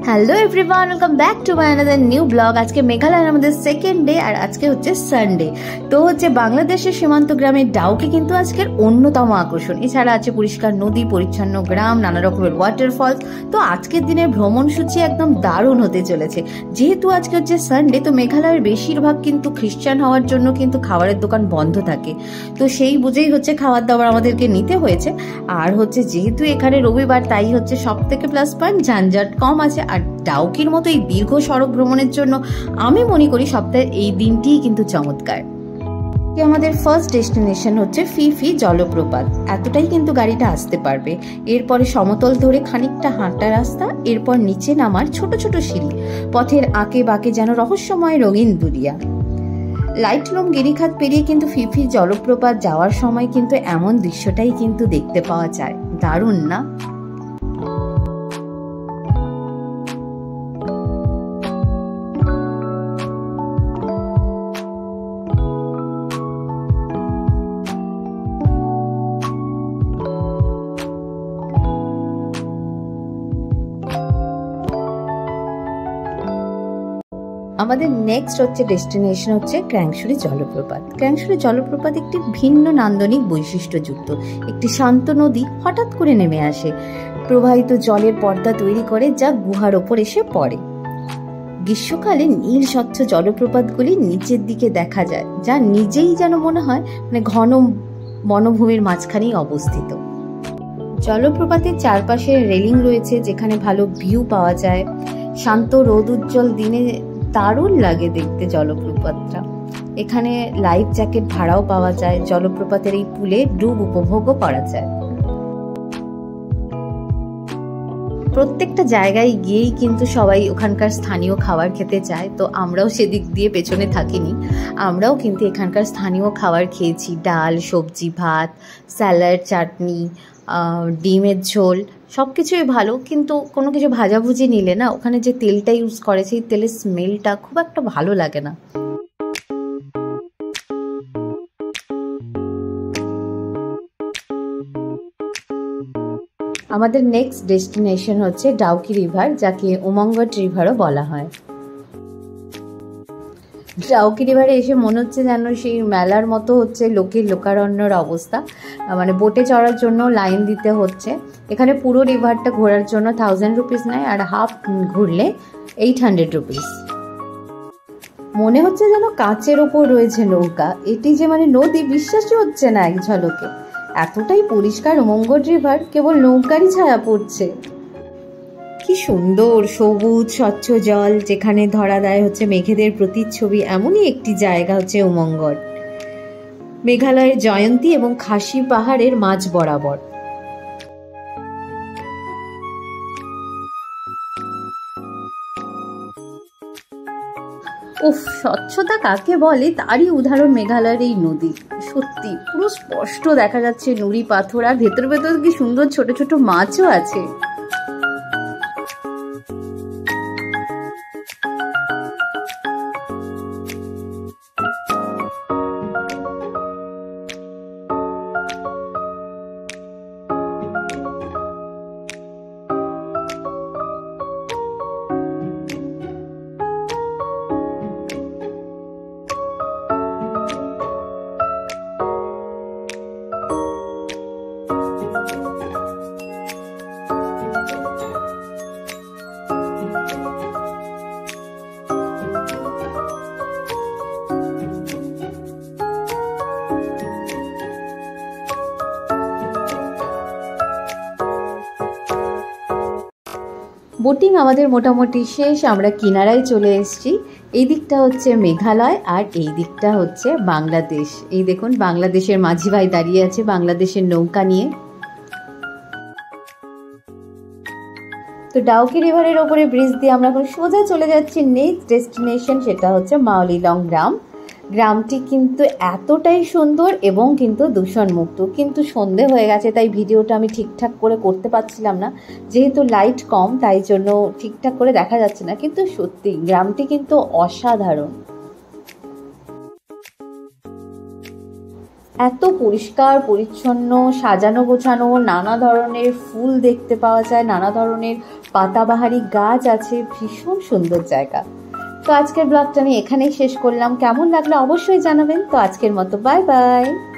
Hello everyone, welcome back to my another new blog. আজকে মেঘালয়ের আমাদের সেকেন্ড ডে, আর আজকে হচ্ছে সানডে। তো হচ্ছে বাংলাদেশের সীমান্ত গ্রামের ডাউকি কিন্তু আজকের অন্যতম আকর্ষণ। এছাড়া আছে পরিষ্কার নদী, পরিচ্ছন্ন গ্রাম, নানা রকমের ওয়াটারফলস। তো আজকের দিনের ভ্রমণ সূচি একদম দারুণ হতে চলেছে। যেহেতু আজকে হচ্ছে সানডে, তো মেঘালয়ের বেশিরভাগ কিন্তু খ্রিস্টান হওয়ার জন্য কিন্তু খাবারের দোকান বন্ধ থাকে। তো সেই বুঝেই হচ্ছে খাবার দাবার আমাদেরকে নিতে হয়েছে। আর হচ্ছে যেহেতু এখানে রবিবার, তাই হচ্ছে সব থেকে প্লাস পয়েন্ট যানজট কম আছে। আর ডাউকির মতো এই দীর্ঘ সড়ক ভ্রমণের জন্য আমি মনে করি সপ্তাহের এই দিনটিই কিন্তু চমৎকার। আমাদের ফার্স্ট ডেস্টিনেশন হচ্ছে ফিফি জলপ্রপাত। এতটাই কিন্তু গাড়িটা আসতে পারবে। এরপরে সমতল ধরে খানিকটা হাঁটা রাস্তা, এরপর নিচে নামার ছোট ছোট সিঁড়ি, পথের আঁকে বাঁকে যেন রহস্যময় রঙিন দুনিয়া। লাইটলুম গিরিখাত পেরিয়ে কিন্তু ফিফি জলপ্রপাত যাওয়ার সময় কিন্তু এমন দৃশ্যটাই কিন্তু দেখতে পাওয়া যায়। দারুণ না? আমাদের নেক্সট হচ্ছে ডেস্টিনেশন হচ্ছে ক্র্যাংশুরি জলপ্রপাত। ক্র্যাংশুরি জলপ্রপাত একটি ভিন্ন নান্দনিক বৈশিষ্ট্যযুক্ত একটি শান্ত নদী হঠাৎ করে নেমে আসে, প্রবাহিত জলের পর্দা তৈরি করে, যা গুহার ওপর এসে পড়ে। গ্রীষ্মকালে নীল স্বচ্ছ জলপ্রপাতগুলি নিচের দিকে দেখা যায়, যা নিজেই যেন মনে হয় ঘন বনভূমির মাঝখানেই অবস্থিত। জলপ্রপাতের চারপাশে রেলিং রয়েছে, যেখানে ভালো ভিউ পাওয়া যায়। শান্ত রোদ উজ্জ্বল দিনে দারুণ লাগে দেখতে জলপ্রপাতটা। এখানে লাইফ জ্যাকেট ভাড়াও পাওয়া যায়। জলপ্রপাতের এই পুলে ডুব উপভোগও করা যায়। প্রত্যেকটা জায়গায় গিয়েই কিন্তু সবাই ওখানকার স্থানীয় খাবার খেতে চায়। তো আমরাও সেদিক দিয়ে পেছনে থাকিনি, আমরাও কিন্তু এখানকার স্থানীয় খাবার খেয়েছি। ডাল, সবজি, ভাত, স্যালাড, চাটনি, ডিমের ঝোল, সব কিছুই ভালো। কিন্তু কোনো কিছু ভাজাভুজি নিলে না, ওখানে যে তেলটা ইউজ করে সেই তেলের স্মেলটা খুব একটা ভালো লাগে না। আমাদের নেক্সট ডেস্টিনেশন হচ্ছে ডাউকি রিভার, যাকে উমঙ্গট রিভারও বলা হয়। ডাউকি রিভারে এসে মনে হচ্ছে যেন সেই মেলার মতো হচ্ছে লোকের লোকারণ্যর অবস্থা। বোটে চড়ার জন্য লাইন দিতে হচ্ছে। এখানে পুরো রিভারটা ঘোরার জন্য 1000 রুপিস নেয়, আর হাফ ঘুরলে 800 রুপিস। মনে হচ্ছে যেন কাঁচের ওপর রয়েছে নৌকা। এটি যে নদী, বিশ্বাসই হচ্ছে না এক ঝলকে। এতটাই পরিষ্কার উমঙ্গট রিভার, কেবল নৌকারই ছায়া পড়ছে। কি সুন্দর সবুজ স্বচ্ছ জল, যেখানে ধরা দেয় হচ্ছে মেঘেদের প্রতিচ্ছবি। এমনই একটি জায়গা হচ্ছে উমঙ্গট, মেঘালয়ের জয়ন্তী এবং খাসি পাহাড়ের মাঝ বরাবর। উফ, স্বচ্ছতা কাকে বলে তারই উদাহরণ মেঘালয়ের এই নদী। সত্যি পুরো স্পষ্ট দেখা যাচ্ছে নুড়ি পাথর, আর ভেতর ভেতর কি সুন্দর ছোট ছোট মাছও আছে। বোটিং আমাদের মোটামুটি শেষ, আমরা কিনারায় চলে এসেছি। এই দিকটা হচ্ছে মেঘালয়, আর এই দিকটা হচ্ছে বাংলাদেশ। এই দেখুন, বাংলাদেশের মাঝি ভাই দাঁড়িয়ে আছে বাংলাদেশের নৌকা নিয়ে। তো ডাউকি রিভারের ওপরে ব্রিজ দিয়ে আমরা এখন সোজা চলে যাচ্ছি নেক্সট ডেস্টিনেশন, সেটা হচ্ছে মাওলিলং গ্রাম। গ্রামটি কিন্তু এতটাই সুন্দর এবং কিন্তু দূষণ মুক্ত। কিন্তু সন্ধে হয়ে গেছে, তাই ভিডিওটা আমি ঠিকঠাক করে করতে পারছিলাম না, যেহেতু লাইট কম, তাই জন্য ঠিকঠাক করে দেখা যাচ্ছে না। কিন্তু সত্যি গ্রামটি কিন্তু অসাধারণ। এত পরিষ্কার পরিচ্ছন্ন, সাজানো গোছানো, নানা ধরনের ফুল দেখতে পাওয়া যায়, নানা ধরনের পাতাবাহারি গাছ আছে, ভীষণ সুন্দর জায়গা। তো আজকের ব্লগটা আমি এখানেই শেষ করলাম। কেমন লাগলো অবশ্যই জানাবেন। তো আজকের মতো বাই বাই।